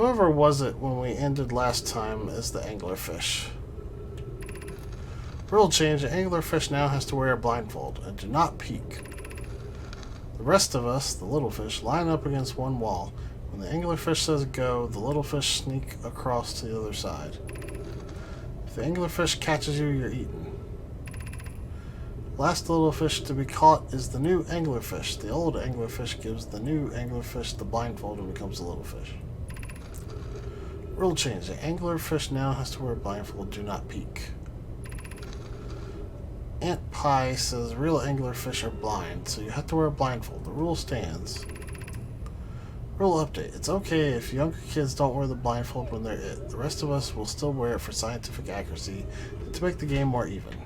whoever was it when we ended last time is the anglerfish. Rule change, the anglerfish now has to wear a blindfold and do not peek. The rest of us, the little fish, line up against one wall. When the anglerfish says go, the little fish sneak across to the other side. If the anglerfish catches you, you're eaten. Last little fish to be caught is the new anglerfish. The old anglerfish gives the new anglerfish the blindfold and becomes a little fish. Rule change. The anglerfish now has to wear a blindfold. Do not peek. Aunt Pie says real anglerfish are blind, so you have to wear a blindfold. The rule stands. Rule update. It's okay if younger kids don't wear the blindfold when they're it. The rest of us will still wear it for scientific accuracy and to make the game more even.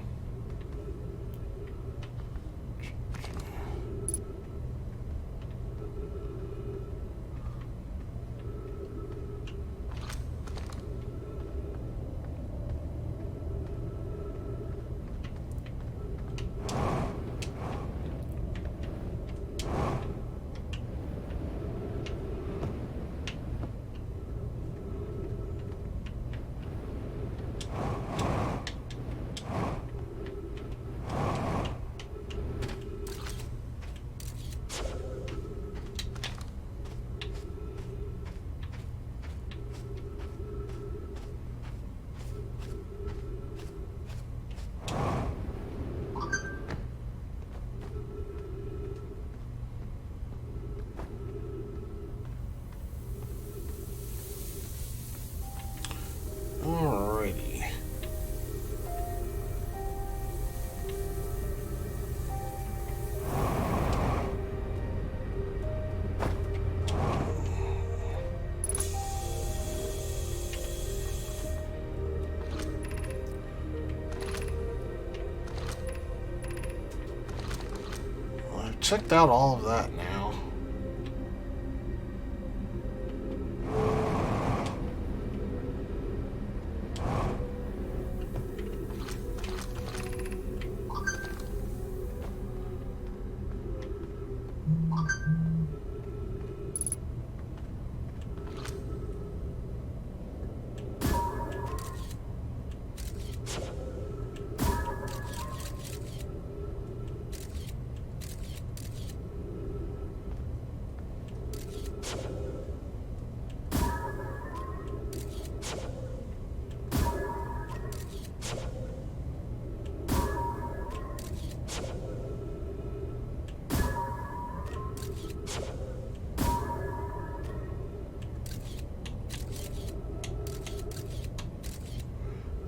Alrighty. Well, I've checked out all of that now.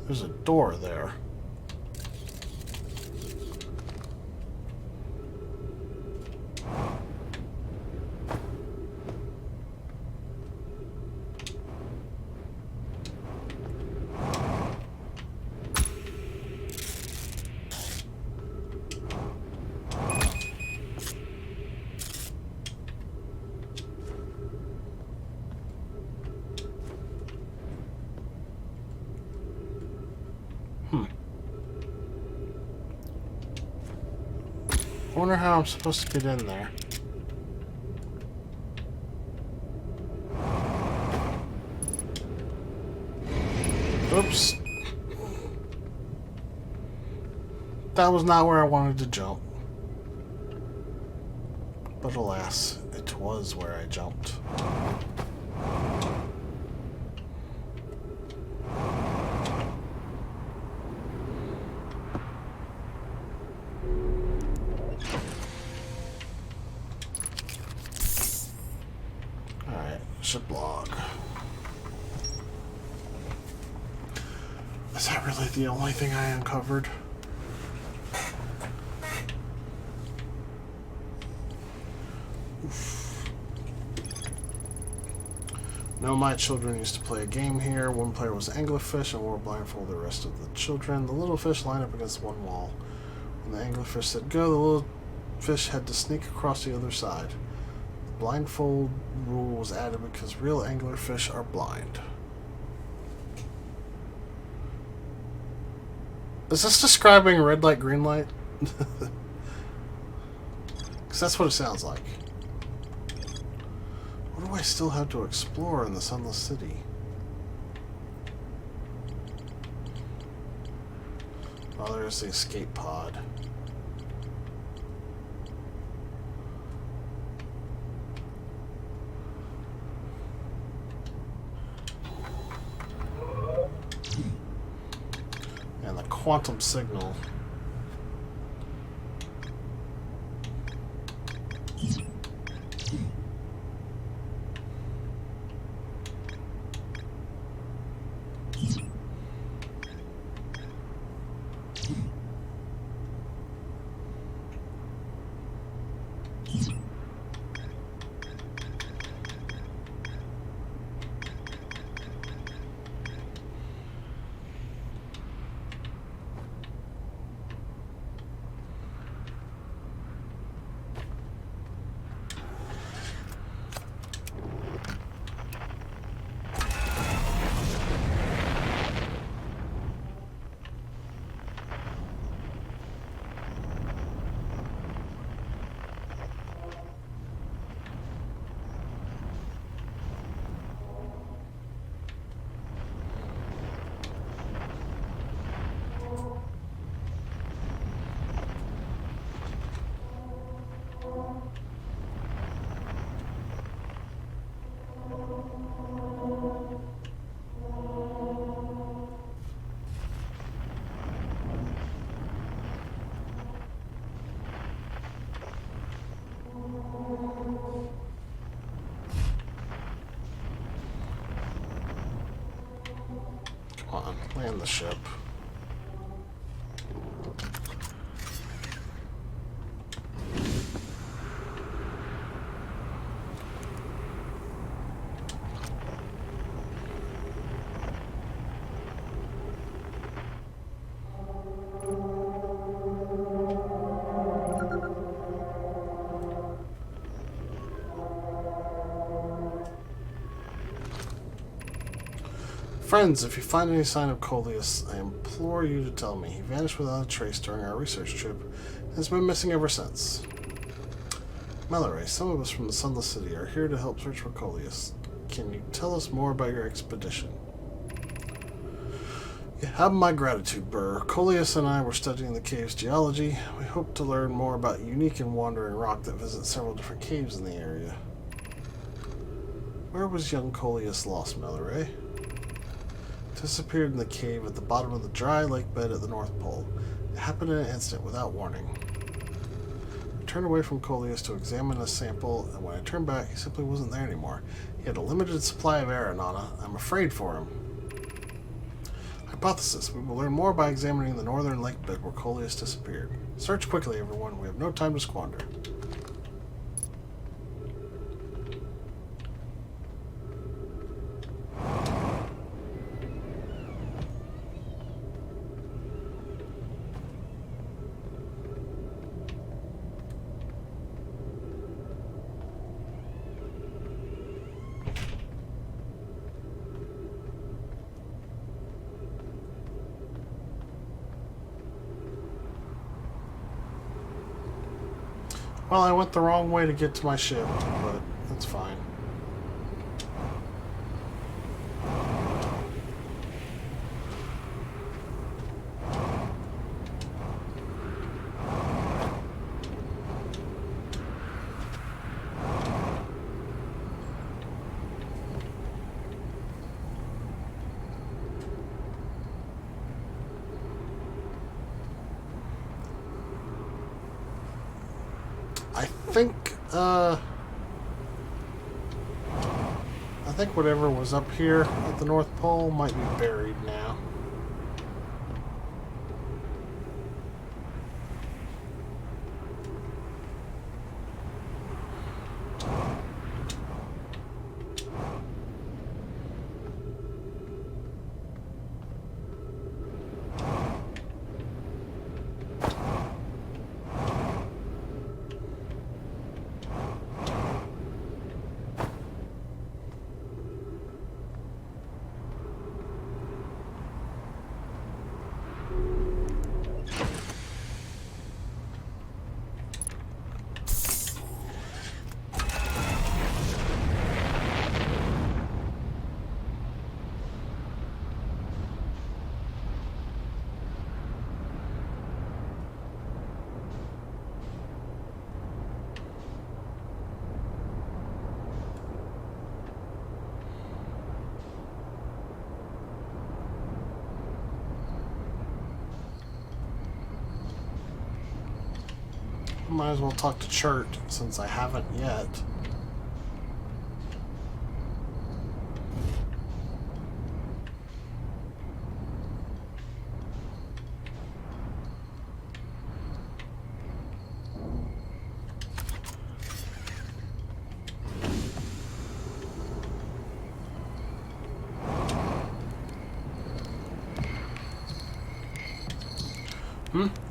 There's a door there. I wonder how I'm supposed to get in there. Oops. That was not where I wanted to jump. But alas, it was where I jumped. Blog. Is that really the only thing I uncovered? Oof. No, my children used to play a game here. One player was anglerfish and wore a blindfold the rest of the children. The little fish lined up against one wall. When the anglerfish said go, the little fish had to sneak across the other side. Blindfold rule was added because real anglerfish are blind. Is this describing red light, green light? Because that's what it sounds like. What What do I still have to explore in the Sunless City? Oh, there's the escape pod. And the quantum signal. Come on, land the ship. Friends, if you find any sign of Coleus, I implore you to tell me. He vanished without a trace during our research trip and has been missing ever since. Mallory, some of us from the Sunless City are here to help search for Coleus. Can you tell us more about your expedition? You have my gratitude, Burr. Coleus and I were studying the cave's geology. We hope to learn more about a unique and wandering rock that visits several different caves in the area. Where was young Coleus lost, Mallory? Disappeared in the cave at the bottom of the dry lake bed at the North Pole. It happened in an instant, without warning. I turned away from Coleus to examine a sample, and when I turned back, he simply wasn't there anymore. He had a limited supply of air, Nana. I'm afraid for him. Hypothesis. We will learn more by examining the northern lake bed where Coleus disappeared. Search quickly, everyone. We have no time to squander. Well, I went the wrong way to get to my ship, but that's fine. I think whatever was up here at the North Pole might be buried now. Might as well talk to Chert, since I haven't yet.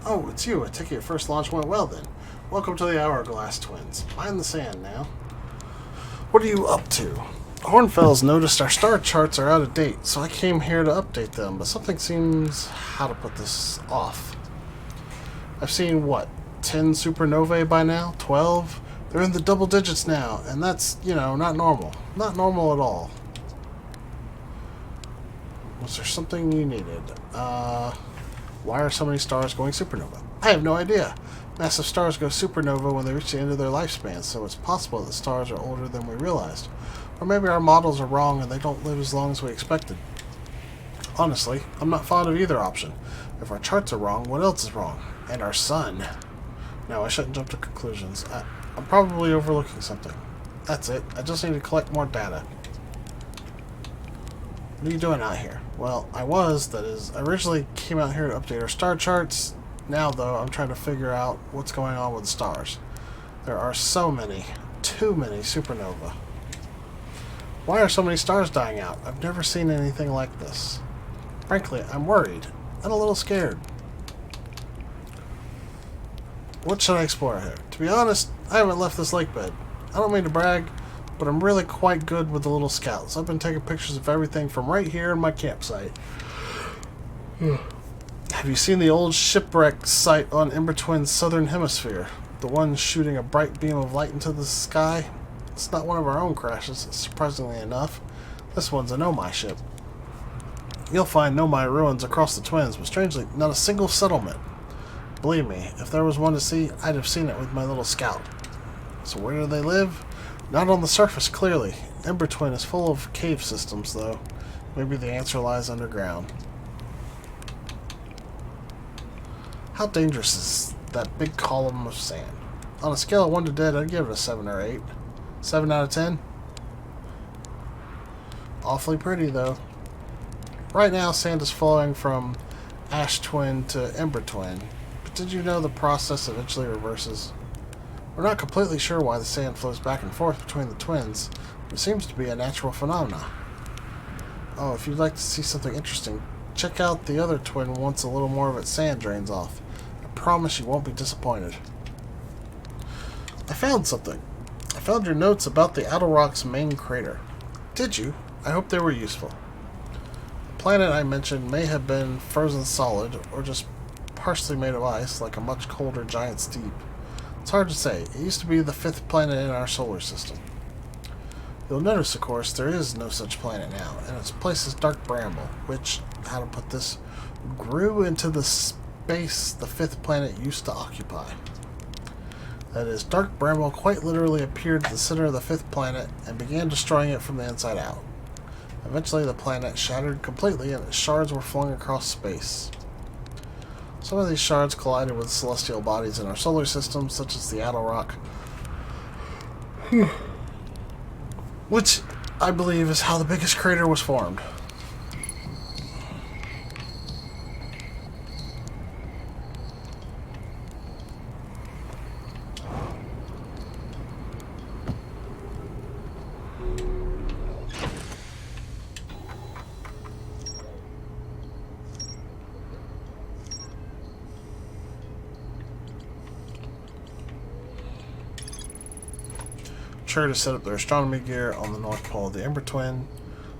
Oh, it's you. I take it your first launch went well then. Welcome to the Hourglass Twins. Mind the sand now. What are you up to? Hornfels noticed our star charts are out of date, so I came here to update them, but something seems, how to put this, off. I've seen, what, 10 supernovae by now? 12? They're in the double digits now, and that's, not normal. Not normal at all. Was there something you needed? Why are so many stars going supernova? I have no idea. Massive stars go supernova when they reach the end of their lifespan, so it's possible that stars are older than we realized. Or maybe our models are wrong and they don't live as long as we expected. Honestly, I'm not fond of either option. If our charts are wrong, what else is wrong? And our sun. No, I shouldn't jump to conclusions. I'm probably overlooking something. That's it. I just need to collect more data. What are you doing out here? Well, I originally came out here to update our star charts. Now, though, I'm trying to figure out what's going on with the stars. There are so many, too many supernova. Why are so many stars dying out? I've never seen anything like this. Frankly, I'm worried and a little scared. What should I explore here? To be honest, I haven't left this lake bed. I don't mean to brag, but I'm really quite good with the little scouts. I've been taking pictures of everything from right here in my campsite. Have you seen the old shipwreck site on Embertwin's southern hemisphere? The one shooting a bright beam of light into the sky? It's not one of our own crashes, surprisingly enough. This one's a Nomai ship. You'll find Nomai ruins across the Twins, but strangely, not a single settlement. Believe me, if there was one to see, I'd have seen it with my little scout. So where do they live? Not on the surface, clearly. Embertwin is full of cave systems, though. Maybe the answer lies underground. How dangerous is that big column of sand? On a scale of 1 to dead, I'd give it a 7 or 8. 7 out of 10? Awfully pretty, though. Right now, sand is flowing from Ash Twin to Embertwin. But did you know the process eventually reverses? We're not completely sure why the sand flows back and forth between the twins, but it seems to be a natural phenomenon. Oh, if you'd like to see something interesting, check out the other twin once a little more of its sand drains off. I promise you won't be disappointed. I found something. I found your notes about the Adlerock's main crater. Did you? I hope they were useful. The planet I mentioned may have been frozen solid, or just partially made of ice, like a much colder giant's deep. It's hard to say. It used to be the 5th planet in our solar system. You'll notice, of course, there is no such planet now, and its place is Dark Bramble, which, how to put this, grew into the space the 5th planet used to occupy. That is, Dark Bramble quite literally appeared at the center of the 5th planet and began destroying it from the inside out. Eventually, the planet shattered completely and its shards were flung across space. Some of these shards collided with celestial bodies in our solar system, such as the Adlerock, which I believe is how the biggest crater was formed. Chert has set up their astronomy gear on the North Pole of the Embertwin.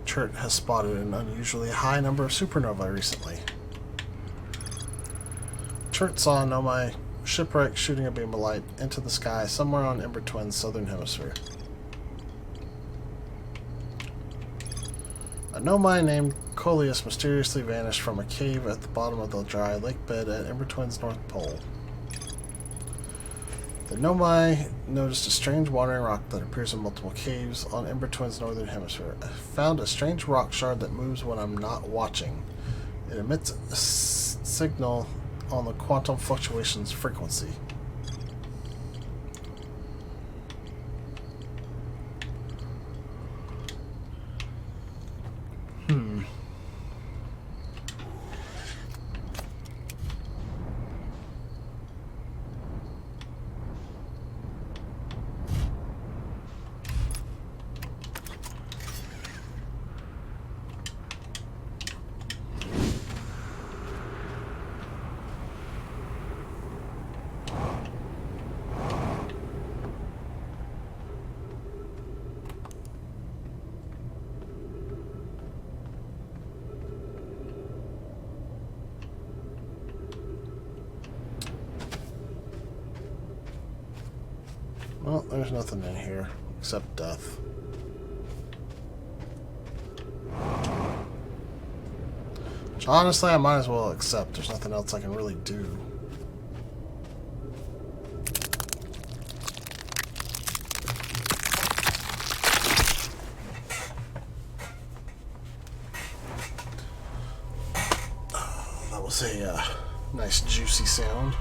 Chert has spotted an unusually high number of supernovae recently. Chert saw a Nomai shipwreck shooting a beam of light into the sky somewhere on Embertwin's southern hemisphere. A Nomai named Coleus mysteriously vanished from a cave at the bottom of the dry lake bed at Embertwin's North Pole. The Nomai noticed a strange wandering rock that appears in multiple caves on Embertwin's northern hemisphere. I found a strange rock shard that moves when I'm not watching. It emits a signal on the quantum fluctuations frequency. Well, there's nothing in here except death. Which honestly, I might as well accept. There's nothing else I can really do. That was a nice juicy sound.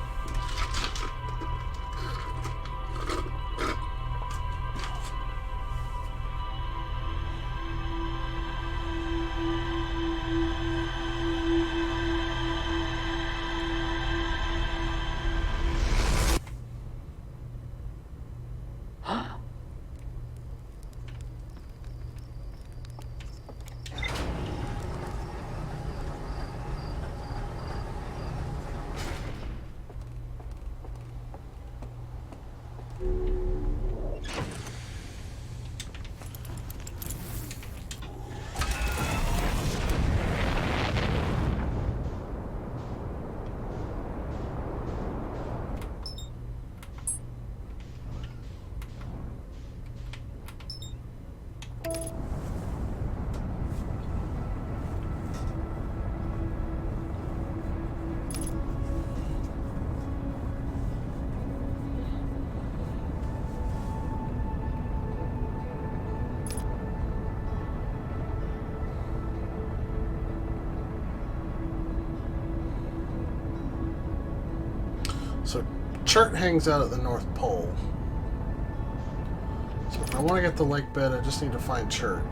So Chert hangs out at the North Pole. So if I want to get the lake bed, I just need to find Chert.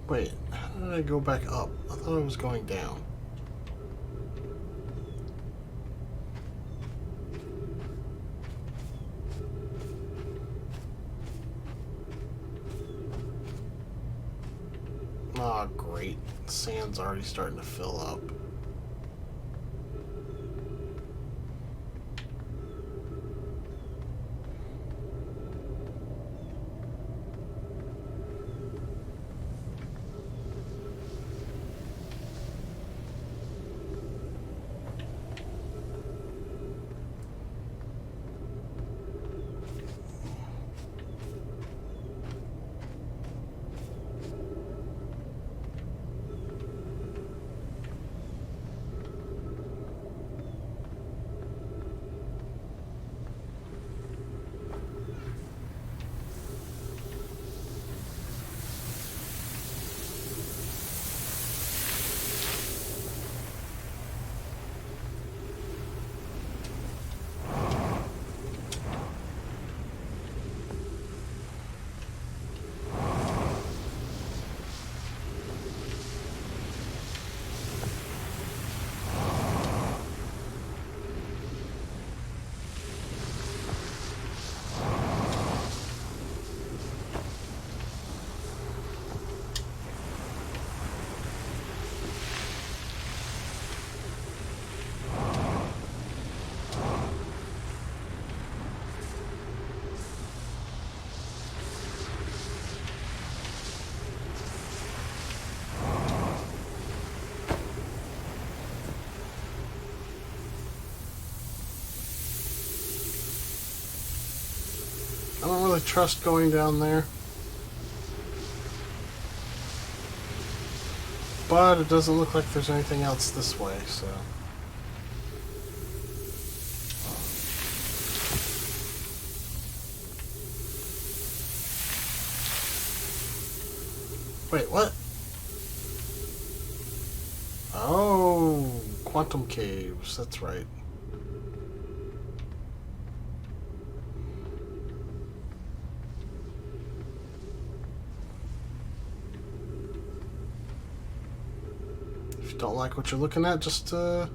Wait, how did I go back up? I thought I was going down. Ah, great. The sand's already starting to fill up. don't really trust going down there. But it doesn't look like there's anything else this way, so... Wait, what? Oh, quantum caves, that's right. If you don't like what you're looking at, just look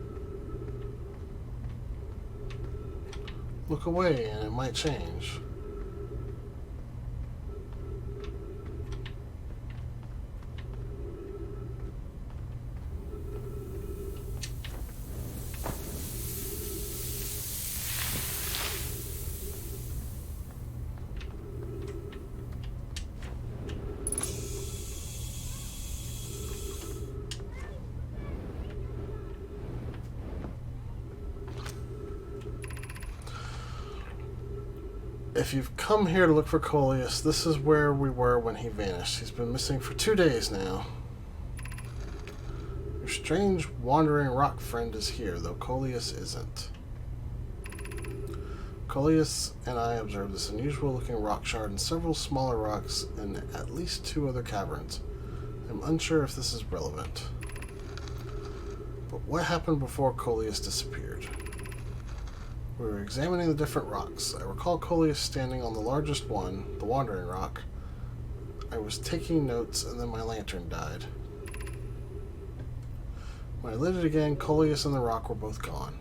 away and it might change. If you've come here to look for Coleus, this is where we were when he vanished. He's been missing for 2 days now. Your strange wandering rock friend is here, though Coleus isn't. Coleus and I observed this unusual looking rock shard and several smaller rocks in at least 2 other caverns. I'm unsure if this is relevant. But what happened before Coleus disappeared? We were examining the different rocks. I recall Coleus standing on the largest one, the Wandering Rock. I was taking notes and then my lantern died. When I lit it again, Coleus and the rock were both gone.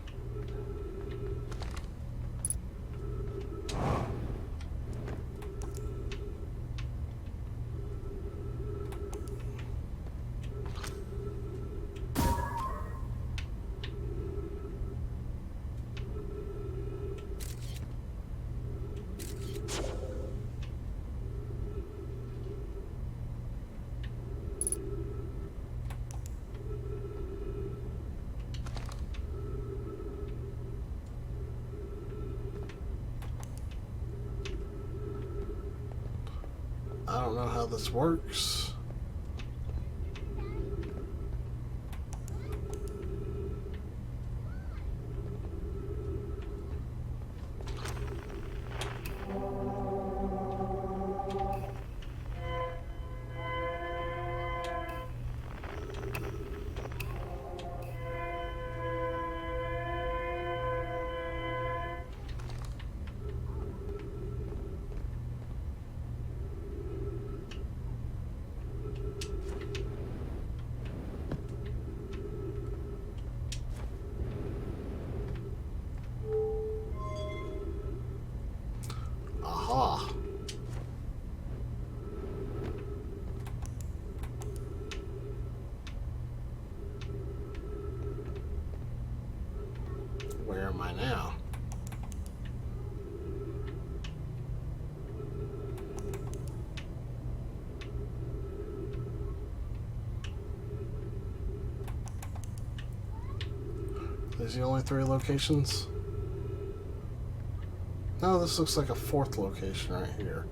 I don't know how this works. Aha. Where am I now? These the only 3 locations? No, this looks like a 4th location right here.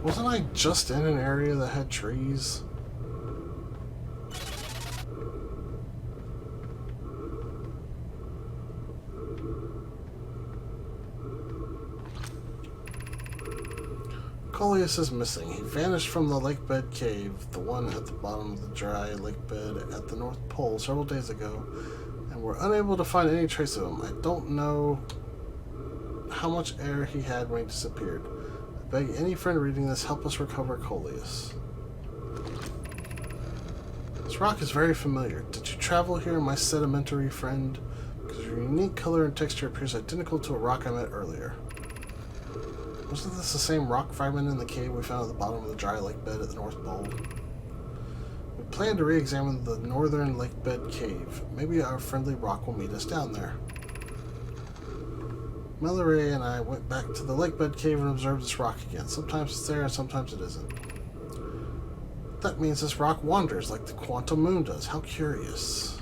Wasn't I just in an area that had trees? Coleus is missing. He vanished from the lake bed cave, the one at the bottom of the dry lake bed at the North Pole several days ago, and we're unable to find any trace of him. I don't know how much air he had when he disappeared. I beg any friend reading this, help us recover Coleus. This rock is very familiar. Did you travel here, my sedimentary friend? Because your unique color and texture appears identical to a rock I met earlier. Wasn't this the same rock fragment in the cave we found at the bottom of the dry lake bed at the North Pole? We plan to re-examine the northern lake bed cave. Maybe our friendly rock will meet us down there. Mallory and I went back to the lake bed cave and observed this rock again. Sometimes it's there and sometimes it isn't. That means this rock wanders like the quantum moon does. How curious.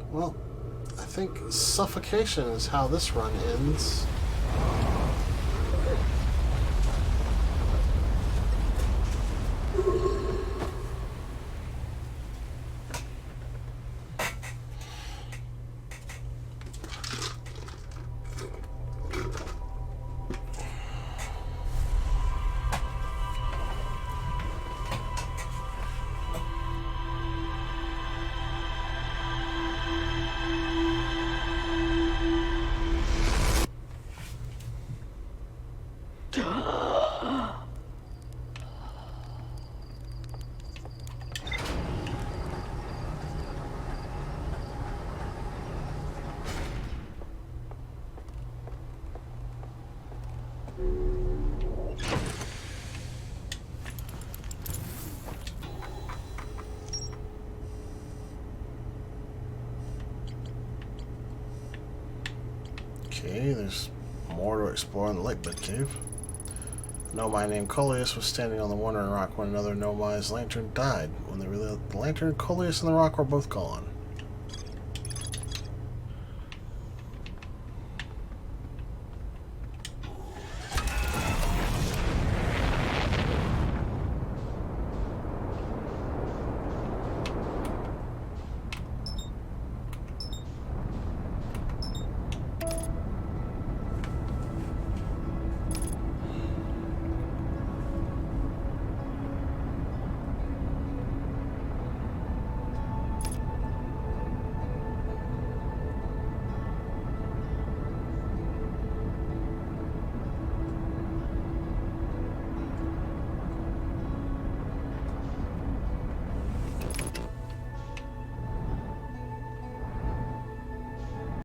Well, I think suffocation is how this run ends. Okay, there's more to explore in the lake bed cave. A Nomai named Coleus was standing on the wandering rock when another Nomai's lantern died. When they realized the lantern, Coleus and the rock were both gone.